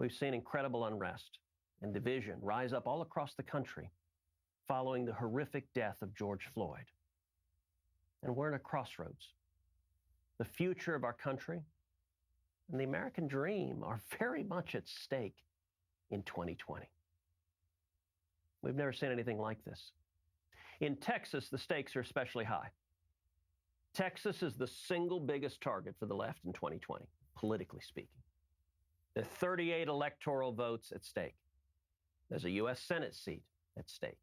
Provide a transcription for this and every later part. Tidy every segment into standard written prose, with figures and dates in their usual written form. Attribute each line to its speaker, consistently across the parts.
Speaker 1: We've seen incredible unrest and division rise up all across the country following the horrific death of George Floyd. And we're at a crossroads. The future of our country and the American dream are very much at stake in 2020. We've never seen anything like this. In Texas, the stakes are especially high. Texas is the single biggest target for the left in 2020, politically speaking. There are 38 electoral votes at stake. There's a U.S. Senate seat at stake.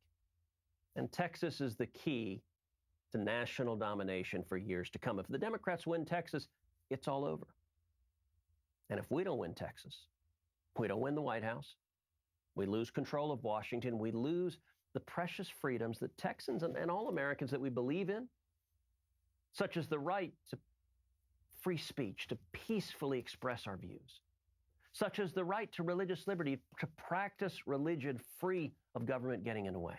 Speaker 1: And Texas is the key to national domination for years to come. If the Democrats win Texas, it's all over. And if we don't win Texas, we don't win the White House, we lose control of Washington, we lose the precious freedoms that Texans and all Americans that we believe in, such as the right to free speech, to peacefully express our views, such as the right to religious liberty, to practice religion free of government getting in the way,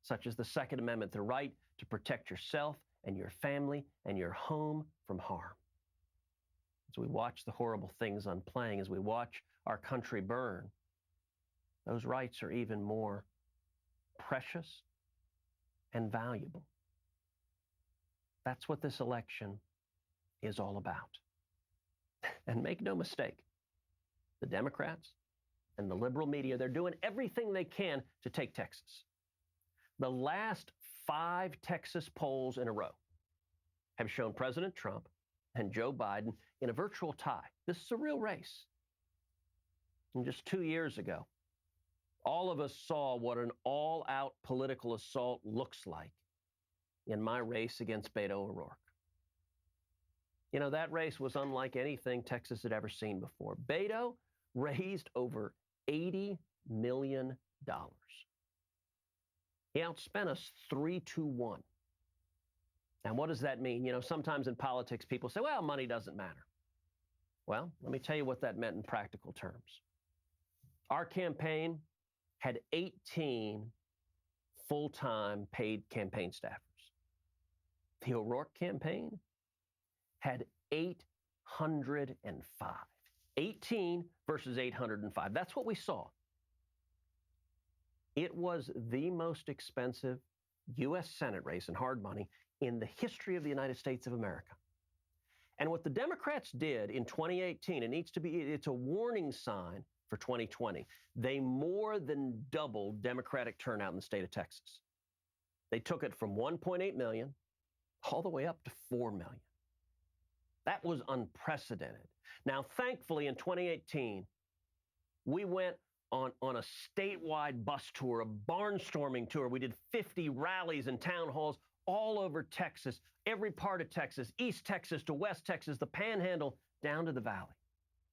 Speaker 1: such as the Second Amendment, the right to protect yourself and your family and your home from harm. As we watch the horrible things unplaying, as we watch our country burn, those rights are even more precious and valuable. That's what this election is all about. And make no mistake, the Democrats and the liberal media, they're doing everything they can to take Texas. The last 5 Texas polls in a row have shown President Trump and Joe Biden in a virtual tie. This is a real race. And just 2 years ago, all of us saw what an all-out political assault looks like in my race against Beto O'Rourke. You know, that race was unlike anything Texas had ever seen before. Beto raised over $80 million. He outspent us 3-1. And what does that mean? You know, sometimes in politics, people say, well, money doesn't matter. Well, let me tell you what that meant in practical terms. Our campaign had 18 full-time paid campaign staffers. The O'Rourke campaign had 805. 18 versus 805. That's what we saw. It was the most expensive U.S. Senate race in hard money in the history of the United States of America. And what the Democrats did in 2018, it's a warning sign for 2020. They more than doubled Democratic turnout in the state of Texas. They took it from 1.8 million all the way up to 4 million. That was unprecedented. Now, thankfully, in 2018, we went on a statewide bus tour, a barnstorming tour. We did 50 rallies and town halls all over Texas, every part of Texas, East Texas to West Texas, the Panhandle, down to the Valley.